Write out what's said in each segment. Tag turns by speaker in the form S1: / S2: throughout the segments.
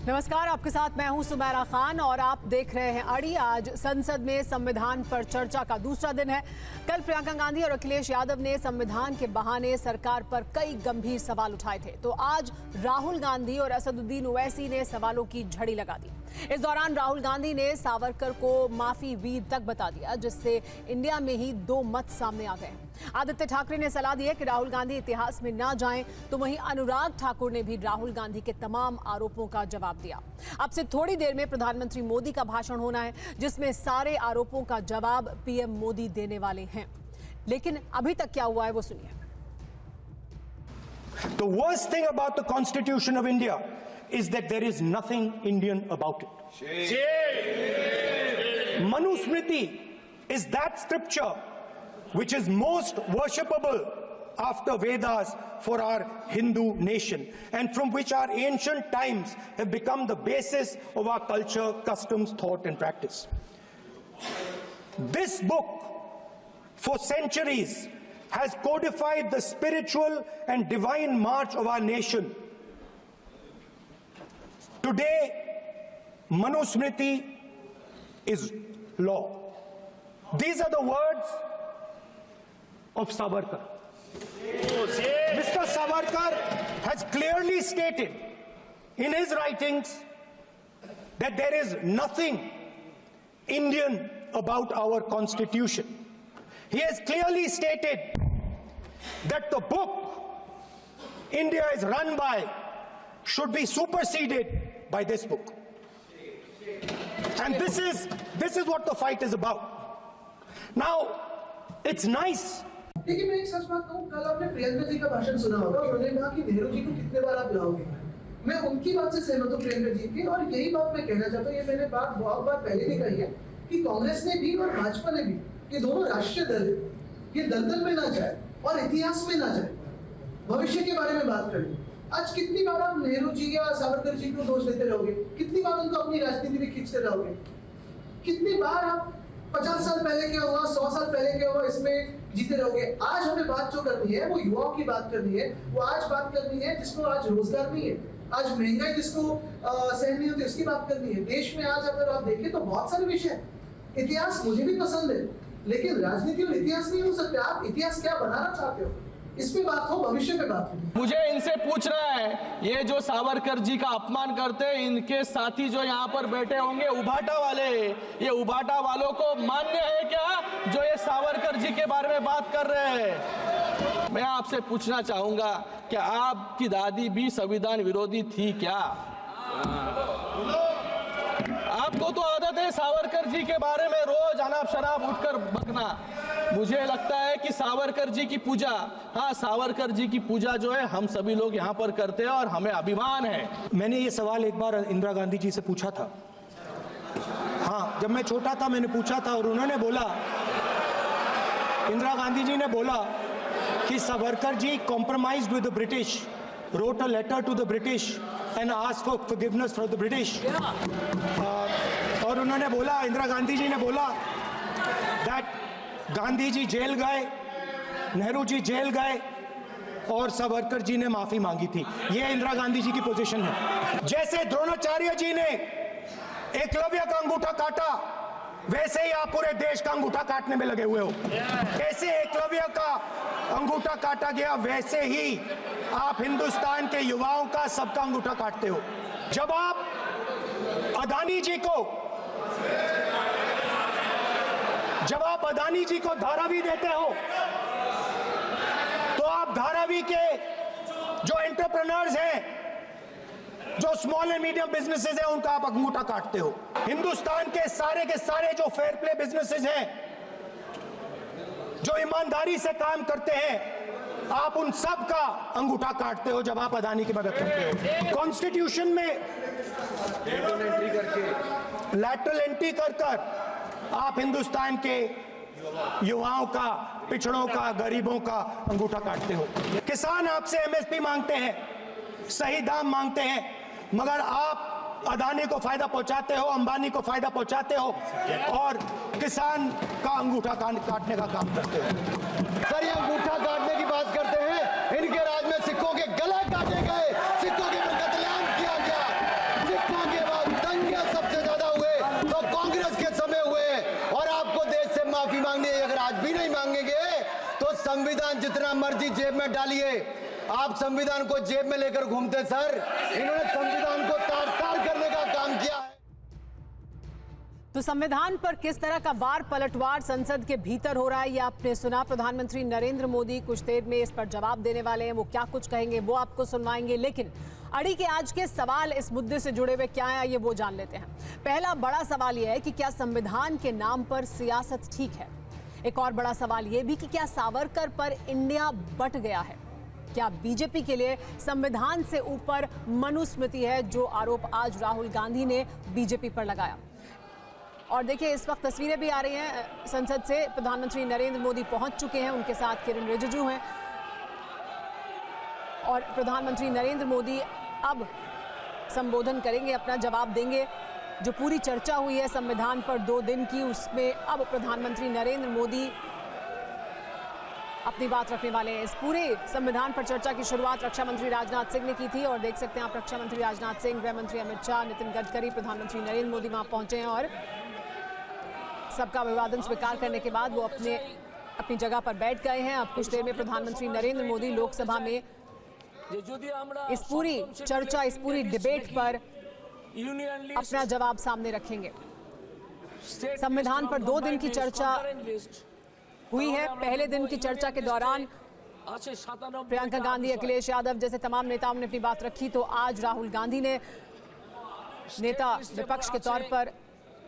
S1: नमस्कार, आपके साथ मैं हूं सुमेरा खान और आप देख रहे हैं अड़ी। आज संसद में संविधान पर चर्चा का दूसरा दिन है। कल प्रियंका गांधी और अखिलेश यादव ने संविधान के बहाने सरकार पर कई गंभीर सवाल उठाए थे, तो आज राहुल गांधी और असदुद्दीन ओवैसी ने सवालों की झड़ी लगा दी। इस दौरान राहुल गांधी ने सावरकर को माफी वीर तक बता दिया, जिससे इंडिया में ही दो मत सामने आ गए। आदित्य ठाकरे ने सलाह दी है कि राहुल गांधी इतिहास में ना जाएं, तो वहीं अनुराग ठाकुर ने भी राहुल गांधी के तमाम आरोपों का जवाब दिया। अब से थोड़ी देर में प्रधानमंत्री मोदी का भाषण होना है, जिसमें सारे आरोपों का जवाब पीएम मोदी देने वाले हैं। लेकिन अभी तक क्या हुआ है वो सुनिए।
S2: The worst thing about the Constitution of India is that there is nothing Indian about it. Manusmriti is that scripture which is most worshipable after Vedas for our Hindu nation, and from which our ancient times have become the basis of our culture, customs, thought and practice. This book for centuries has codified the spiritual and divine march of our nation. Today, Manusmriti is law. These are the words of Savarkar. Mr. Savarkar has clearly stated in his writings that there is nothing Indian about our Constitution. He has clearly stated that the book India is run by should be superseded by this book. And this is what the fight is about. Now, it's nice.
S3: लेकिन मैं एक सच बात कहूँ, कल आपने प्रियंका जी का भाषण सुना होगा। उन्होंने कहा कि नेहरू जी को कितने बार आप बुलाओगे। मैं उनकी बात से सहमत हूँ, प्रियंका जी की, और यही बात मैं कहना चाहता हूँ। ये मैंने बात बहुत बार पहले भी कही है कि कांग्रेस ने भी और भाजपा ने भी, ये दोनों राष्ट्रीय दल ये दलदल में ना जाए और इतिहास में ना जाए, भविष्य के बारे में बात करें। आज कितनी बार आप नेहरू जी या सावरकर जी को दोष देते रहोगे? कितनी बार उनको अपनी राजनीति में खींचते रहोगे? कितनी बार आप 50 साल पहले क्या हुआ, 100 साल पहले क्या हुआ, इसमें जीते रहोगे? आज हमें बात जो करनी है वो युवाओं की बात करनी है। वो आज बात करनी है जिसको आज रोजगार नहीं है, आज महंगाई जिसको सहन नहीं होती, उसकी बात करनी है। देश में आज अगर आप देखें तो बहुत सारे विषय हैं। इतिहास मुझे भी पसंद है, लेकिन राजनीति और इतिहास नहीं हो सकते। आप इतिहास क्या बनाना चाहते हो, इस पे बात हो, भविष्य पे बात हो।
S4: मुझे इनसे पूछना है, ये जो सावरकर जी का अपमान करते हैं, इनके साथी जो यहाँ पर बैठे होंगे उभाटा वाले, ये उभाटा वालों को मान्य है क्या जो ये सावरकर जी के बारे में बात कर रहे हैं? मैं आपसे पूछना चाहूंगा कि आपकी दादी भी संविधान विरोधी थी क्या? आपको तो आदत है सावरकर जी के बारे में रोज अनाप शनाप उठकर बकना। मुझे लगता है कि सावरकर जी की पूजा, हाँ, सावरकर जी की पूजा जो है हम सभी लोग यहाँ पर करते हैं और हमें अभिमान है।
S2: मैंने ये सवाल एक बार इंदिरा गांधी जी से पूछा था। हाँ, जब मैं छोटा था मैंने पूछा था और उन्होंने बोला, इंदिरा गांधी जी ने बोला कि Savarkar ji compromised with the British, wrote a letter to the British and asked for forgiveness from the British. और उन्होंने बोला, इंदिरा गांधी जी ने बोला that गांधी जी जेल गए, नेहरू जी जेल गए और सावरकर जी ने माफी मांगी थी। ये इंदिरा गांधी जी की पोजीशन है। जैसे द्रोणाचार्य जी ने एकलव्य का अंगूठा काटा, वैसे ही आप पूरे देश का अंगूठा काटने में लगे हुए हो। जैसे एकलव्य का अंगूठा काटा गया, वैसे ही आप हिंदुस्तान के युवाओं का सबका अंगूठा काटते हो। जब आप अदानी जी को धारावी देते हो, तो आप धारावी के जो एंटरप्रेन्योर्स हैं, जो स्मॉल एंड मीडियम बिजनेसेस हैं, उनका आप अंगूठा काटते हो। हिंदुस्तान के सारे जो फेयर प्ले बिजनेसेस हैं, जो ईमानदारी से काम करते हैं, आप उन सब का अंगूठा काटते हो जब आप अदानी की मदद करते हो। कॉन्स्टिट्यूशन में लैटरल एंट्री कर आप हिंदुस्तान के युवाओं का, पिछड़ों का, गरीबों का अंगूठा काटते हो। किसान आपसे एमएसपी मांगते हैं, सही दाम मांगते हैं, मगर आप अदानी को फायदा पहुंचाते हो, अंबानी को फायदा पहुंचाते हो और किसान का अंगूठा काटने का काम करते हो।
S5: सर, ये अंगूठा काटने की बात करते हैं, इनके राज में सिखों के गले काटे गए, सिखों के कत्लेआम किया गया, सिखों संविधान जितना मर्जी जेब में डालिए, आप संविधान को जेब में लेकर घूमते सर। इन्होंने संविधान को तार-तार करने का काम किया है।
S1: तो संविधान पर किस तरह का वार पलटवार संसद के भीतर हो रहा है, ये आपने सुना। प्रधानमंत्री नरेंद्र मोदी कुछ देर में इस पर जवाब देने वाले हैं। वो क्या कुछ कहेंगे वो आपको सुनवाएंगे, लेकिन अड़ी के आज के सवाल इस मुद्दे से जुड़े हुए क्या है ये वो जान लेते हैं। पहला बड़ा सवाल यह है कि क्या संविधान के नाम पर सियासत ठीक है। एक और बड़ा सवाल यह भी कि क्या सावरकर पर इंडिया बट गया है। क्या बीजेपी के लिए संविधान से ऊपर मनुस्मृति है, जो आरोप आज राहुल गांधी ने बीजेपी पर लगाया। और देखिए इस वक्त तस्वीरें भी आ रही हैं संसद से। प्रधानमंत्री नरेंद्र मोदी पहुंच चुके हैं, उनके साथ किरण रिजिजू हैं और प्रधानमंत्री नरेंद्र मोदी अब संबोधन करेंगे, अपना जवाब देंगे। जो पूरी चर्चा हुई है संविधान पर 2 दिन की, उसमें अब प्रधानमंत्री नरेंद्र मोदी अपनी बात रखने वाले हैं। इस पूरे संविधान पर चर्चा की शुरुआत रक्षा मंत्री राजनाथ सिंह ने की थी और देख सकते हैं आप रक्षा मंत्री राजनाथ सिंह, गृह मंत्री अमित शाह, नितिन गडकरी, प्रधानमंत्री नरेंद्र मोदी वहां पहुंचे हैं और सबका अभिवादन स्वीकार करने के बाद वो अपनी जगह पर बैठ गए हैं। अब कुछ देर में प्रधानमंत्री नरेंद्र मोदी लोकसभा में इस पूरी चर्चा, इस पूरी डिबेट पर अपना जवाब सामने रखेंगे। संविधान पर 2 दिन की चर्चा हुई है। पहले दिन की चर्चा के दौरान प्रियंका गांधी, अखिलेश यादव जैसे तमाम नेताओं ने अपनी बात रखी, तो आज राहुल गांधी ने नेता विपक्ष के तौर पर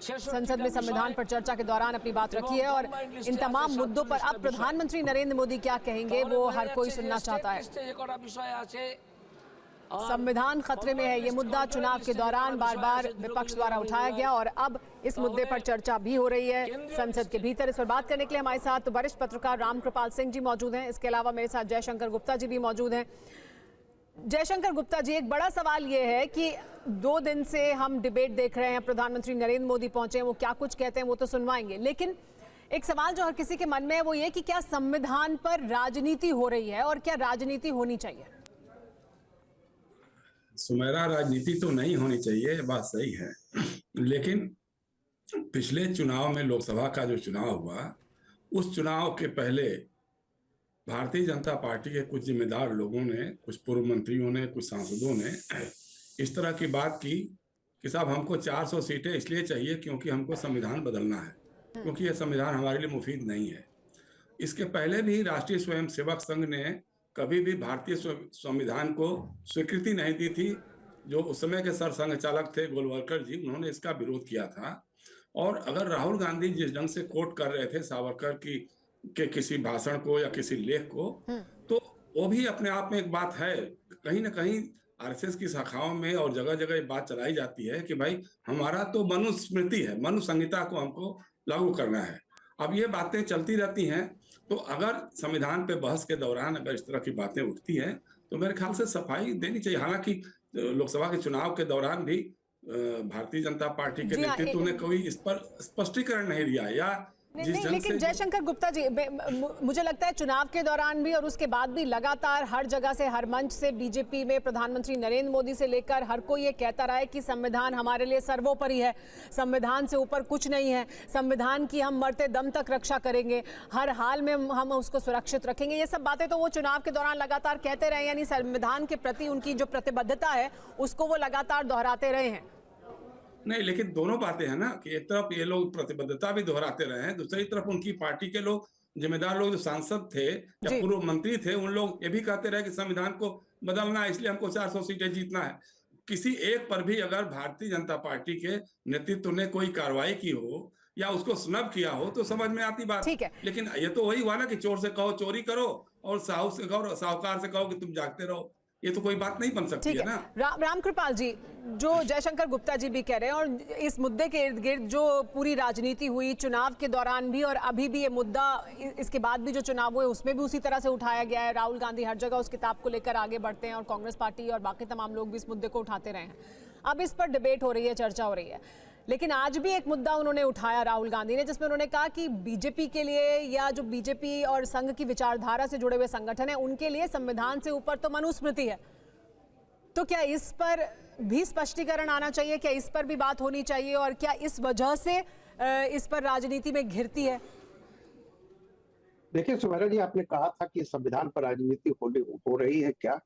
S1: संसद में संविधान पर चर्चा के दौरान अपनी बात रखी है। और इन तमाम मुद्दों पर अब प्रधानमंत्री नरेंद्र मोदी क्या कहेंगे वो हर कोई सुनना चाहता है। संविधान खतरे में है, ये मुद्दा चुनाव के दौरान बार बार विपक्ष द्वारा उठाया गया और अब इस मुद्दे पर चर्चा भी हो रही है संसद के भीतर। इस पर बात करने के लिए हमारे साथ वरिष्ठ पत्रकार रामकृपाल सिंह जी मौजूद हैं। इसके अलावा मेरे साथ जयशंकर गुप्ता जी भी मौजूद हैं। जयशंकर गुप्ता जी, एक बड़ा सवाल ये है कि 2 दिन से हम डिबेट देख रहे हैं, प्रधानमंत्री नरेंद्र मोदी पहुंचे हैं, वो क्या कुछ कहते हैं वो तो सुनवाएंगे, लेकिन एक सवाल जो हर किसी के मन में है वो ये कि क्या संविधान पर राजनीति हो रही है और क्या राजनीति होनी चाहिए?
S6: सुमेरा, राजनीति तो नहीं होनी चाहिए, बात सही है, लेकिन पिछले चुनाव में लोकसभा का जो चुनाव हुआ, उस चुनाव के पहले भारतीय जनता पार्टी के कुछ जिम्मेदार लोगों ने, कुछ पूर्व मंत्रियों ने, कुछ सांसदों ने इस तरह की बात की कि साहब हमको 400 सीटें इसलिए चाहिए क्योंकि हमको संविधान बदलना है, क्योंकि यह संविधान हमारे लिए मुफीद नहीं है। इसके पहले भी राष्ट्रीय स्वयंसेवक संघ ने कभी भी भारतीय संविधान को स्वीकृति नहीं दी थी। जो उस समय के सरसंघ चालक थे गोलवलकर जी, उन्होंने इसका विरोध किया था। और अगर राहुल गांधी जिस ढंग से कोट कर रहे थे सावरकर के किसी भाषण को या किसी लेख को, तो वो भी अपने आप में एक बात है। कहीं ना कहीं आरएसएस की शाखाओं में और जगह जगह ये बात चलाई जाती है कि भाई हमारा तो मनुस्मृति है, मनुसंहिता को हमको लागू करना है। अब ये बातें चलती रहती हैं, तो अगर संविधान पे बहस के दौरान अगर इस तरह की बातें उठती हैं तो मेरे ख्याल से सफाई देनी चाहिए। हालांकि लोकसभा के चुनाव के दौरान भी भारतीय जनता पार्टी के नेतृत्व ने कोई इस पर स्पष्टीकरण नहीं दिया या
S1: नहीं, लेकिन जयशंकर गुप्ता जी, मुझे लगता है चुनाव के दौरान भी और उसके बाद भी लगातार हर जगह से, हर मंच से बीजेपी में प्रधानमंत्री नरेंद्र मोदी से लेकर हर कोई ये कहता रहा है कि संविधान हमारे लिए सर्वोपरि है, संविधान से ऊपर कुछ नहीं है, संविधान की हम मरते दम तक रक्षा करेंगे, हर हाल में हम उसको सुरक्षित रखेंगे। ये सब बातें तो वो चुनाव के दौरान लगातार कहते रहे, यानी संविधान के प्रति उनकी जो प्रतिबद्धता है उसको वो लगातार दोहराते रहे हैं।
S6: नहीं, लेकिन दोनों बातें हैं ना कि एक तरफ ये लोग प्रतिबद्धता भी दोहराते रहे हैं, दूसरी तरफ उनकी पार्टी के लोग, जिम्मेदार लोग जो सांसद थे या पूर्व मंत्री थे, उन लोग ये भी कहते रहे कि संविधान को बदलना है, इसलिए हमको 400 सीटें जीतना है। किसी एक पर भी अगर भारतीय जनता पार्टी के नेतृत्व ने कोई कार्रवाई की हो या उसको स्नब किया हो तो समझ में आती बात। लेकिन ये तो वही हुआ ना कि चोर से कहो चोरी करो और साहूकार से कहो कि तुम जागते रहो, ये तो कोई बात नहीं बन सकती है ना।
S1: रामकृपाल जी, जो जयशंकर गुप्ता जी भी कह रहे हैं और इस मुद्दे के इर्द गिर्द जो पूरी राजनीति हुई चुनाव के दौरान भी और अभी भी, ये मुद्दा इसके बाद भी जो चुनाव हुए उसमें भी उसी तरह से उठाया गया है। राहुल गांधी हर जगह उस किताब को लेकर आगे बढ़ते हैं और कांग्रेस पार्टी और बाकी तमाम लोग भी इस मुद्दे को उठाते रहे हैं। अब इस पर डिबेट हो रही है, चर्चा हो रही है, लेकिन आज भी एक मुद्दा उन्होंने उठाया राहुल गांधी ने, जिसमें उन्होंने कहा कि बीजेपी के लिए या जो बीजेपी और संघ की विचारधारा से जुड़े हुए संगठन है उनके लिए संविधान से ऊपर तो मनुस्मृति है। तो क्या इस पर भी स्पष्टीकरण आना चाहिए, क्या इस पर भी बात होनी चाहिए और क्या इस वजह से इस पर राजनीति में घिरती है?
S7: देखिए सुमेरा जी, आपने कहा था कि संविधान पर राजनीति हो रही है क्या।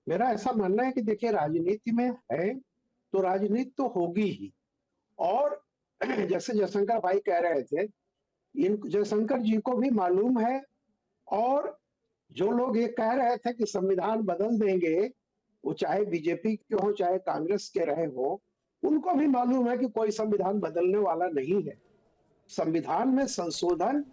S7: मेरा ऐसा मानना है कि देखिए, राजनीति में है तो राजनीति तो होगी ही। और जैसे जयशंकर भाई कह रहे थे, इन जयशंकर जी को भी मालूम है, और जो लोग ये कह रहे थे कि संविधान बदल देंगे, वो चाहे बीजेपी के हो चाहे कांग्रेस के रहे हो, उनको भी मालूम है कि कोई संविधान बदलने वाला नहीं है। संविधान में संशोधन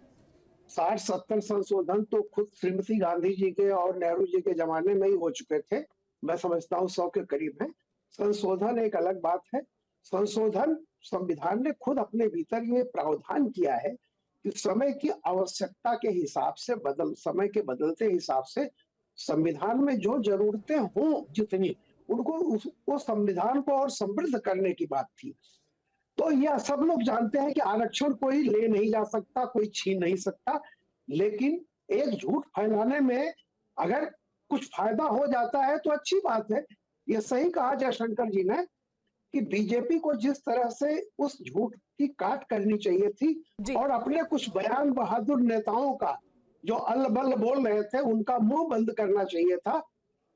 S7: 60-70 संशोधन तो खुद श्रीमती गांधी जी के और नेहरू जी के जमाने में ही हो चुके थे। मैं समझता हूँ 100 के करीब है। संशोधन एक अलग बात है। संशोधन संविधान ने खुद अपने भीतर ये प्रावधान किया है कि समय की आवश्यकता के हिसाब से समय के बदलते हिसाब से संविधान में जो जरूरतें हों जितनी, उनको वो संविधान को और समृद्ध करने की बात थी। तो यह सब लोग जानते हैं कि आरक्षण कोई ले नहीं जा सकता, कोई छीन नहीं सकता, लेकिन एक झूठ फैलाने में अगर कुछ फायदा हो जाता है तो अच्छी बात है। ये सही कहा जयशंकर जी ने कि बीजेपी को जिस तरह से उस झूठ की काट करनी चाहिए थी और अपने कुछ बयान बहादुर नेताओं का जो अल्लबल्ल बोल रहे थे उनका मुंह बंद करना चाहिए था।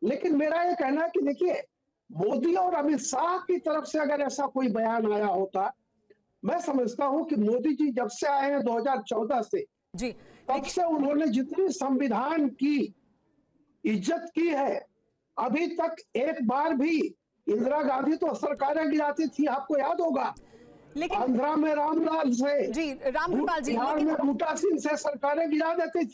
S7: लेकिन मेरा ये कहना है कि देखिए, मोदी और अमित शाह की तरफ से अगर ऐसा कोई बयान आया होता, मैं समझता हूं कि मोदी जी जब से आए हैं 2014 से
S1: जी,
S7: तब से उन्होंने जितनी संविधान की इज्जत की है, अभी तक एक बार भी इंदिरा गांधी तो सरकारें गिराती थी, आपको याद होगा,
S1: लेकिन
S7: आंध्रा में रामलाल से,
S1: जी रामकृपाल जी,
S7: बिहार में बूटा सिंह से सरकारें गिरा देती थी।